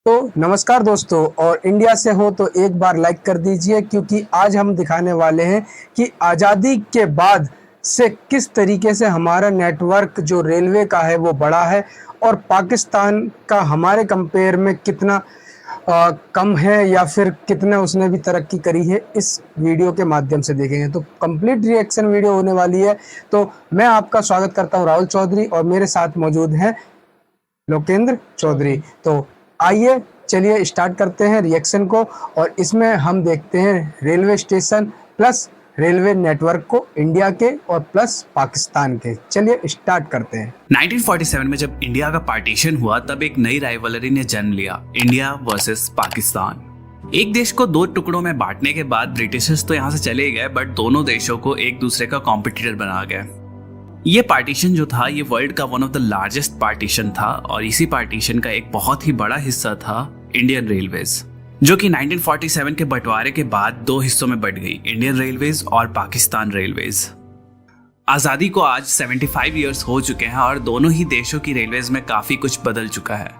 तो नमस्कार दोस्तों, और इंडिया से हो तो एक बार लाइक कर दीजिए, क्योंकि आज हम दिखाने वाले हैं कि आज़ादी के बाद से किस तरीके से हमारा नेटवर्क जो रेलवे का है वो बढ़ा है और पाकिस्तान का हमारे कंपेयर में कितना कम है या फिर कितना उसने भी तरक्की करी है। इस वीडियो के माध्यम से देखेंगे तो कंप्लीट रिएक्शन वीडियो होने वाली है। तो मैं आपका स्वागत करता हूं राहुल चौधरी, और मेरे साथ मौजूद हैं लोकेंद्र चौधरी। तो आइए चलिए स्टार्ट करते हैं रिएक्शन को, और इसमें हम देखते हैं railway station plus railway network को इंडिया के और प्लस पाकिस्तान के। चलिए स्टार्ट करते हैं। 1947 में जब इंडिया का पार्टीशन हुआ तब एक नई राइवलरी ने जन्म लिया, इंडिया वर्सेस पाकिस्तान। एक देश को दो टुकड़ों में बांटने के बाद ब्रिटिशर्स तो यहाँ से चले गए, बट दोनों देशों को एक दूसरे का कॉम्पिटिटर बना गए। ये पार्टीशन जो था ये वर्ल्ड का one of the largest partition था, और इसी पार्टीशन का एक बहुत ही बड़ा हिस्सा था इंडियन रेलवेज, जो कि 1947 के बंटवारे के बाद दो हिस्सों में बट गई, इंडियन रेलवेज और पाकिस्तान रेलवेज। आज़ादी को आज 75 इयर्स हो चुके हैं और दोनों ही देशों की रेलवेज में काफ़ी कुछ बदल चुका है।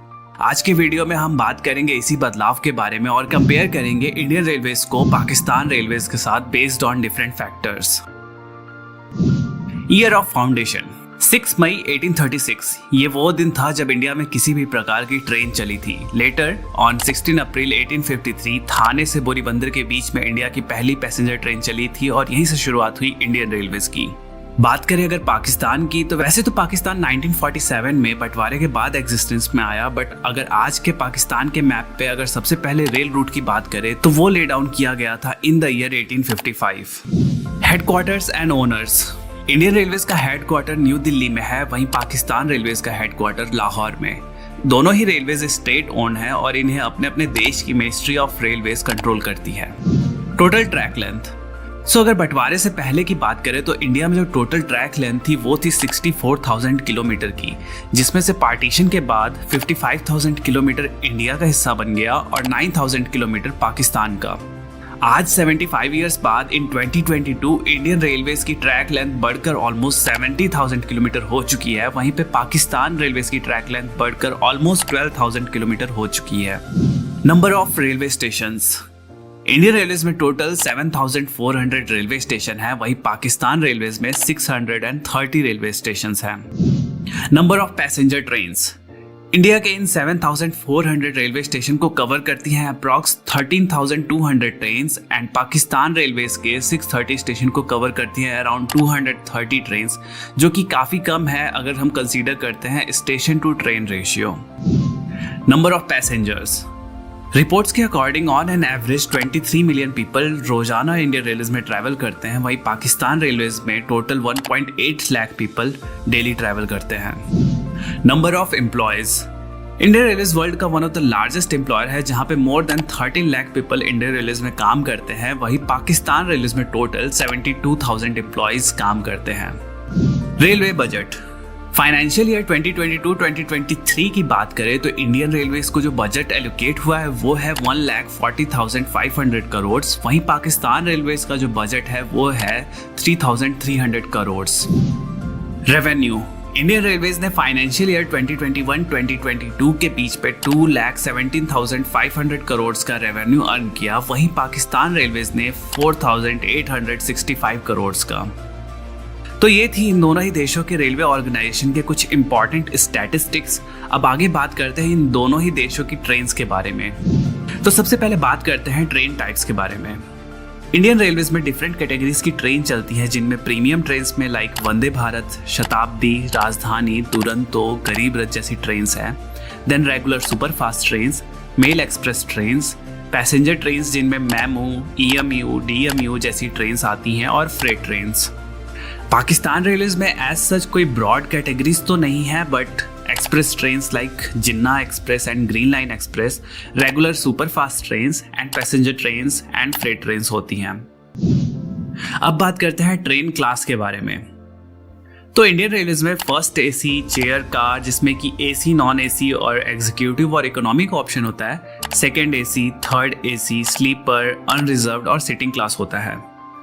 आज के वीडियो में हम बात करेंगे इसी बदलाव के बारे में और कंपेयर करेंगे इंडियन रेलवेज को पाकिस्तान रेलवेज के साथ based on different factors. Year of foundation 6 मई 1836, ये वो दिन था जब इंडिया में किसी भी प्रकार की ट्रेन चली थी। लेटर ऑन 16 अप्रैल 1853 थाने से बोरीबंदर के बीच में इंडिया की पहली पैसेंजर ट्रेन चली थी, और यहीं से शुरुआत हुई इंडियन रेलवेज की। बात करें अगर पाकिस्तान की, तो वैसे तो पाकिस्तान 1947 में बंटवारे के बाद एग्जिस्टेंस में आया, बट अगर आज के पाकिस्तान के मैप पे अगर सबसे पहले रेल रूट की बात करें तो वो ले डाउन किया गया था in the year 1855। Headquarters and owners, Indian railways का हेडक्वार्टर न्यू दिल्ली में है, वहीं पाकिस्तान रेलवेज का हेडक्वार्टर लाहौर में। दोनों ही रेलवेज स्टेट ओन है और इन्हें अपने अपने देश की मिनिस्ट्री ऑफ रेलवेज कंट्रोल करती है। टोटल ट्रैक लेंथ, अगर बंटवारे से पहले की बात करें तो इंडिया में जो टोटल ट्रैक लेंथ थी वो थी 64,000 किलोमीटर की, जिसमें से पार्टीशन के बाद 55,000 किलोमीटर इंडिया का हिस्सा बन गया और 9,000 किलोमीटर पाकिस्तान का। आज 75 इयर्स बाद इन 2022 इंडियन रेलवेज की ट्रैक लेंथ बढ़कर ऑलमोस्ट 70,000 किलोमीटर हो चुकी है, वहीं पे पाकिस्तान रेलवेज की ट्रैक लेंथ बढ़कर ऑलमोस्ट 12,000 किलोमीटर हो चुकी है। Number of railway stations, Indian railways में टोटल 7,400 रेलवे स्टेशन है, वहीं पाकिस्तान रेलवेज में 630 रेलवे स्टेशन हैं। Number of passenger trains, India के इन 7,400 रेलवे स्टेशन को कवर करती हैं approx 13,200 trains, and Pakistan railways के 630 स्टेशन को कवर करती हैं अराउंड 230 ट्रेन्स, जो कि काफ़ी कम है अगर हम कंसीडर करते हैं station to train ratio. Number of passengers, reports के according on an average 23 million people रोजाना इंडियन रेलवेज में ट्रैवल करते हैं, वहीं पाकिस्तान रेलवेज में total 1.8 lakh people daily travel करते हैं। Number of employees, Indian railways world का one of the largest employer है, जहां पे more than 13 lakh people Indian railways में काम करते हैं, वहीं पाकिस्तान रेलवेज में टोटल 72,000 एम्प्लॉयज काम करते हैं। रेलवे बजट, फाइनेंशियल ईयर 2022-2023 की बात करें तो इंडियन रेलवेज को जो बजट एलोकेट हुआ है वो है 1,40,500 करोड़, वहीं पाकिस्तान रेलवेज का जो बजट है वो है 3,300 करोड़। रेवेन्यू, इंडियन रेलवेज ने फाइनेंशियल ईयर 2021-2022 के बीच पे 2,17,500 करोड़ का रेवेन्यू अर्न किया, वहीं पाकिस्तान रेलवेज ने 4,865 करोड़ का। तो ये थी इन दोनों ही देशों के रेलवे ऑर्गेनाइजेशन के कुछ इंपॉर्टेंट स्टैटिस्टिक्स। अब आगे बात करते हैं इन दोनों ही देशों की ट्रेन्स के बारे में। तो सबसे पहले बात करते हैं ट्रेन टाइप्स के बारे में। इंडियन रेलवेज में डिफरेंट कैटेगरीज की ट्रेन चलती हैं, जिनमें प्रीमियम ट्रेन्स में लाइक वंदे भारत, शताब्दी, राजधानी, दुरंतो, गरीब रथ जैसी ट्रेन्स हैं। Then regular superfast trains, mail express trains, passenger trains जिनमें मेमू, ईएमयू, डीएमयू जैसी ट्रेन्स आती हैं, और फ्रेट ट्रेन्स। पाकिस्तान रेलवेज में एज सच कोई ब्रॉड कैटेगरीज तो नहीं है, but express trains like Jinnah express and green line express, regular superfast trains and passenger trains and freight trains होती हैं। अब बात करते हैं ट्रेन क्लास के बारे में। तो इंडियन रेलवेज में फर्स्ट एसी चेयर कार, जिसमें कि एसी, नॉन एसी और एग्जीक्यूटिव और इकोनॉमी का ऑप्शन होता है। Second AC, third AC, sleeper, unreserved और सिटिंग क्लास होता है।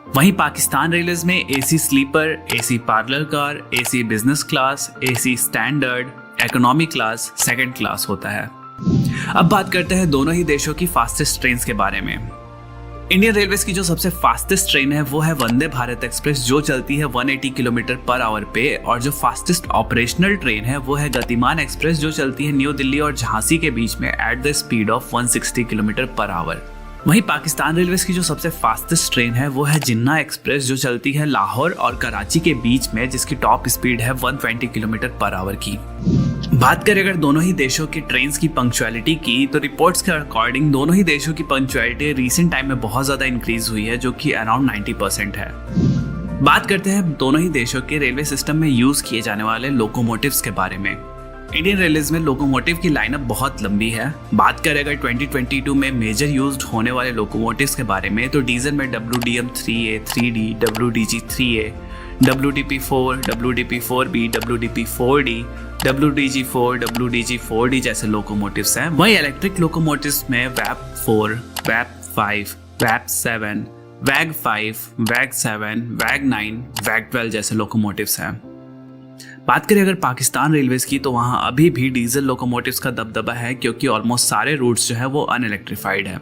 वहीं पाकिस्तान रेलवेज में AC sleeper, AC parlour car, AC business class, AC standard, economy class, second class होता है। अब बात करते हैं दोनों ही देशों की फास्टेस्ट ट्रेन के बारे में। इंडियन रेलवेज की जो सबसे फास्टेस्ट ट्रेन है वो है वंदे भारत एक्सप्रेस, जो चलती है 180 किलोमीटर पर आवर पे, और जो फास्टेस्ट ऑपरेशनल ट्रेन है वो है गतिमान एक्सप्रेस, जो चलती है न्यू दिल्ली और झांसी के बीच में at the speed of 160 kilometre per hour. वहीं पाकिस्तान रेलवेज की जो सबसे फास्टेस्ट ट्रेन है वो है जिन्ना एक्सप्रेस, जो चलती है लाहौर और कराची के बीच में, जिसकी टॉप स्पीड है 120 किलोमीटर पर आवर की। बात करें अगर दोनों ही देशों की ट्रेन्स की पंक्चुअलिटी की, तो रिपोर्ट्स के अकॉर्डिंग दोनों ही देशों की पंक्चुअलिटी रिसेंट टाइम में बहुत ज़्यादा इंक्रीज हुई है, जो कि अराउंड 90% है। बात करते हैं दोनों ही देशों के रेलवे सिस्टम में यूज़ किए जाने वाले लोकोमोटिव्स के बारे में। इंडियन रेलवेज में लोकोमोटिव की लाइनअप बहुत लंबी है। बात करें अगर 2022 में मेजर यूज्ड होने वाले लोकोमोटिव्स के बारे में, तो डीजल में WDM-3A, 3D, WDG-3A, WDP-4, WDP-4B, WDP-4D, WDG-4, WDG-4D जैसे लोकोमोटिव्स हैं। वहीं इलेक्ट्रिक लोकोमोटिव्स में WAP-4, WAP-5, WAP-7, WAG-5, WAG-7, WAG-9, WAG-12 जैसे लोकोमोटिव्स हैं। बात करें अगर पाकिस्तान रेलवेज की, तो वहाँ अभी भी डीजल लोकोमोटिव्स का दबदबा है, क्योंकि ऑलमोस्ट सारे रूट्स जो है वो अनइलेक्ट्रिफाइड है।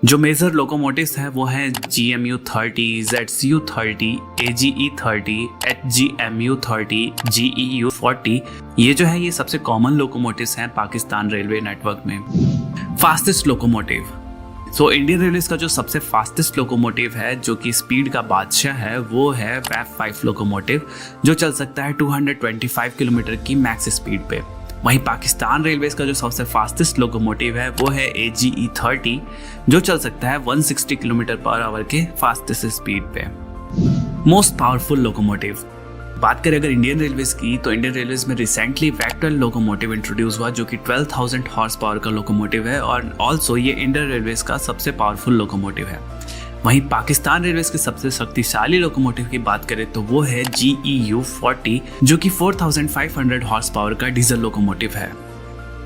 जो मेजर लोकोमोटिव्स हैं वो हैं GMU-30, ZCU-30, AGE-30, HGMU-30, GEU-40। ये जो है ये सबसे कॉमन लोकोमोटिव्स हैं पाकिस्तान रेलवे नेटवर्क में। Fastest locomotive, so Indian railways का जो सबसे फास्टेस्ट लोकोमोटिव है, जो कि स्पीड का बादशाह है, वो है WAP-5 लोकोमोटिव, जो चल सकता है 225 किलोमीटर की मैक्स स्पीड पे। वहीं पाकिस्तान रेलवेज का जो सबसे फास्टेस्ट लोकोमोटिव है वो है AGE-30, जो चल सकता है 160 किलोमीटर पर आवर के फास्टेस्ट स्पीड पे। मोस्ट पावरफुल लोकोमोटिव, बात करें अगर इंडियन रेलवेज की, तो इंडियन रेलवेज में रिसेंटली WAG-12 लोकोमोटिव इंट्रोड्यूस हुआ, जो कि 12,000 हॉर्स पावर का लोकोमोटिव है, और ऑल्सो ये इंडियन रेलवेज का सबसे पावरफुल लोकोमोटिव है। वहीं पाकिस्तान रेलवेज के सबसे शक्तिशाली लोकोमोटिव की बात करें तो वो है GEU-40, जो कि 4,500 हॉर्स पावर का डीजल लोकोमोटिव है।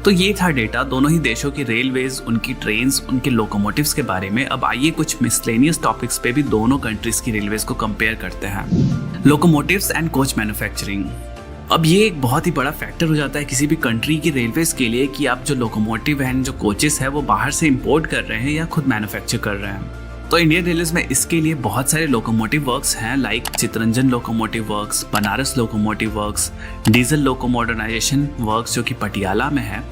तो ये था डेटा दोनों ही देशों की रेलवेज, उनकी ट्रेन्स, उनके लोकोमोटिव्स के बारे में। अब आइए कुछ मिसलेनियस टॉपिक्स पे भी दोनों कंट्रीज की रेलवेज को कंपेयर करते हैं। लोकोमोटिव्स एंड कोच मैन्युफैक्चरिंग, अब ये एक बहुत ही बड़ा फैक्टर हो जाता है किसी भी कंट्री की रेलवेज के लिए कि आप जो लोकोमोटिव हैं, जो कोचेस है, वो बाहर से इंपोर्ट कर रहे हैं या खुद मैन्युफैक्चर कर रहे हैं। तो इंडियन रेलवेज में इसके लिए बहुत सारे लोकोमोटिव वर्क्स हैं, like Chittaranjan locomotive works, Banaras locomotive works, diesel loco modernisation works जो कि पटियाला में है।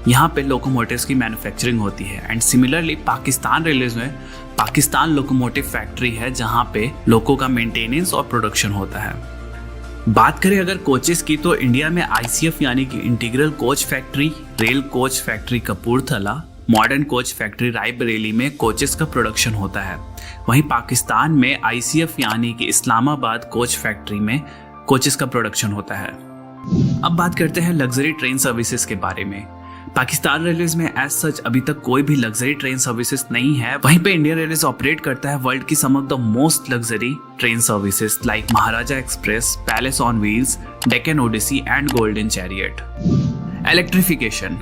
यहाँ पे लोकोमोटिव्स की मैन्युफैक्चरिंग होती है। एंड सिमिलरली पाकिस्तान रेलवेज में पाकिस्तान लोकोमोटिव फैक्ट्री है, जहाँ पे लोको का मेंटेनेंस और प्रोडक्शन होता है। बात करें अगर कोचेस की, तो इंडिया में ICF यानी कि integral coach factory, rail coach factory Kapurthala, modern coach factory Raebareli में कोचेस का प्रोडक्शन होता है। वहीं पाकिस्तान में ICF यानी कि इस्लामाबाद कोच फैक्ट्री में कोचेस का प्रोडक्शन होता है। अब बात करते हैं लग्जरी ट्रेन सर्विसेज के बारे में। पाकिस्तान रेलवेज में एज सच अभी तक कोई भी लग्जरी ट्रेन सर्विसेज नहीं है। वहीं पे इंडियन रेलवेज ऑपरेट करता है वर्ल्ड की some of the most luxury train services like Maharaja Express, Palace on Wheels, Deccan Odyssey and Golden Chariot. Electrification,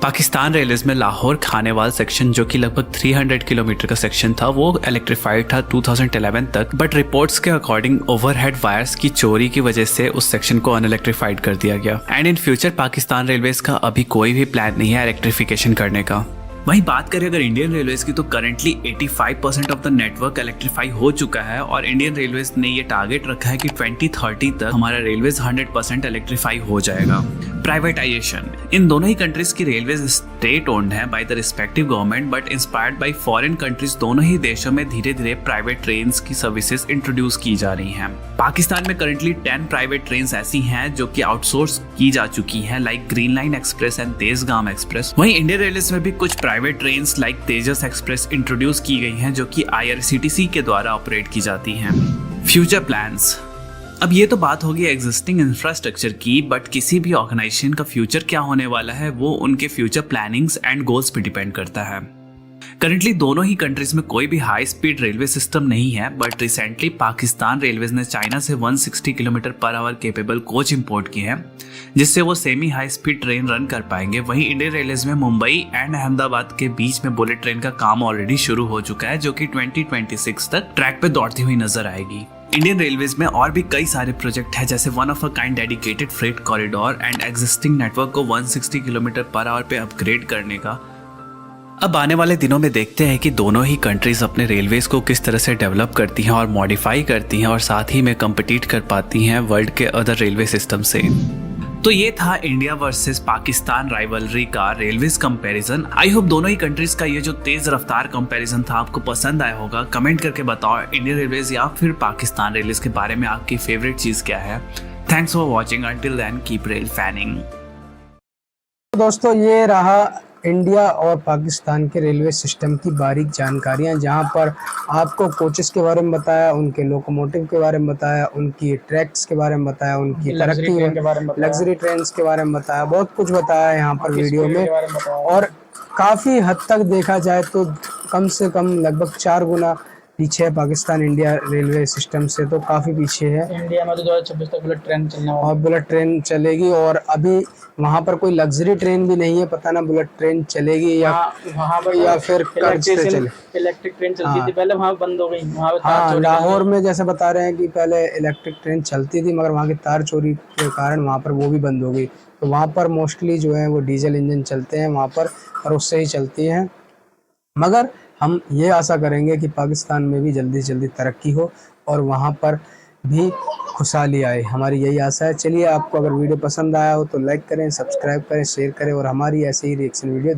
Pakistan railways में लाहौर खानेवाल सेक्शन, जो कि लगभग 300 किलोमीटर का सेक्शन था, वो इलेक्ट्रीफाइड था 2011 तक, बट रिपोर्ट्स के अकॉर्डिंग ओवरहेड वायर्स की चोरी की वजह से उस सेक्शन को अनइलेक्ट्रीफाइड कर दिया गया। And in future Pakistan railways का अभी कोई भी प्लान नहीं है इलेक्ट्रिफिकेशन करने का। वहीं बात करें अगर इंडियन रेलवेज की, तो currently 85% of the network electrify हो चुका है, और इंडियन रेलवेज ने ये टारगेट रखा है कि 2030 तक हमारा रेलवेज 100% इलेक्ट्रीफाई हो जाएगा। प्राइवेटाइजेशन, इन दोनों ही कंट्रीज की रेलवेज स्टेट ओन्ड है by the respective government, but inspired by foreign countries दोनों ही देशों में धीरे धीरे प्राइवेट ट्रेन की सर्विसेज इंट्रोड्यूस की जा रही हैं। पाकिस्तान में करंटली 10 प्राइवेट ट्रेन ऐसी हैं जो कि आउटसोर्स की जा चुकी हैं, like green line express and Tezgam express. वहीं इंडियन रेलवेज में भी कुछ प्राइवेट ट्रेन लाइक तेजस एक्सप्रेस इंट्रोड्यूस की गई हैं, जो कि IRCTC के द्वारा ऑपरेट की जाती हैं। फ्यूचर प्लान्स, अब ये तो बात होगी एग्जिस्टिंग इंफ्रास्ट्रक्चर की, बट किसी भी ऑर्गेनाइजेशन का फ्यूचर क्या होने वाला है वो उनके फ्यूचर प्लानिंग्स एंड गोल्स पे डिपेंड करता है। करंटली दोनों ही कंट्रीज में कोई भी हाई स्पीड रेलवे सिस्टम नहीं है, बट रिसेंटली पाकिस्तान रेलवेज ने चाइना से 160 kilometre per hour capable coach import की है, जिससे वो semi high speed train run कर पाएंगे। वहीं इंडियन रेलवेज में मुंबई एंड अहमदाबाद के बीच में बुलेट ट्रेन का काम ऑलरेडी शुरू हो चुका है, जो कि 2026 तक ट्रैक पे दौड़ती हुई नजर आएगी। इंडियन रेलवेज में और भी कई सारे प्रोजेक्ट हैं, जैसे one of a kind dedicated freight corridor and existing network को 160 किलोमीटर पर आवर पे अपग्रेड करने का। अब आने वाले दिनों में देखते हैं कि दोनों ही कंट्रीज अपने रेलवेज को किस तरह से डेवलप करती हैं और मॉडिफाई करती हैं और साथ ही में कम्पिटिट कर पाती हैं वर्ल्ड के अदर रेलवे सिस्टम से। तो ये था इंडिया वर्सेस पाकिस्तान राइवलरी का रेलवेज कंपैरिजन। आई होप दोनों ही कंट्रीज का ये जो तेज रफ्तार कंपैरिजन था आपको पसंद आया होगा। कमेंट करके बताओ इंडियन रेलवेज या फिर पाकिस्तान रेलवेज के बारे में आपकी फेवरेट चीज़ क्या है। Thanks for watching, until then keep rail fanning. दोस्तों ये रहा इंडिया और पाकिस्तान के रेलवे सिस्टम की बारीक जानकारियां, जहां पर आपको कोचेस के बारे में बताया, उनके लोकोमोटिव के बारे में बताया, उनकी ट्रैक्स के बारे में बताया, उनकी तरक्की, लग्जरी ट्रेन के बारे में बताया, बहुत कुछ बताया यहाँ पर वीडियो में। और काफ़ी हद तक देखा जाए तो कम से कम लगभग 4 गुना पीछे है पाकिस्तान इंडिया रेलवे सिस्टम से, तो काफ़ी पीछे है। इंडिया में तो 2026 तक बुलेट ट्रेन चलने वाली, और बुलेट ट्रेन चलेगी, और अभी वहाँ पर कोई लग्जरी ट्रेन भी नहीं है, पता ना बुलेट ट्रेन चलेगी या वहाँ पर या फिर कर्ज से चले। इलेक्ट्रिक ट्रेन चलती थी पहले, वहाँ बंद हो गई। वहाँ पे हाँ, लाहौर में जैसे बता रहे हैं कि पहले इलेक्ट्रिक ट्रेन चलती थी, मगर वहाँ की तार चोरी के कारण वहाँ पर वो भी बंद हो गई। तो वहाँ पर मोस्टली जो है वो डीजल इंजन चलते हैं वहाँ पर, और उससे ही चलती हैं। मगर हम ये आशा करेंगे कि पाकिस्तान में भी जल्दी से जल्दी तरक्की हो और वहाँ पर भी खुशहाली आए, हमारी यही आशा है। चलिए, आपको अगर वीडियो पसंद आया हो तो लाइक करें, सब्सक्राइब करें, शेयर करें और हमारी ऐसे ही रिएक्शन वीडियो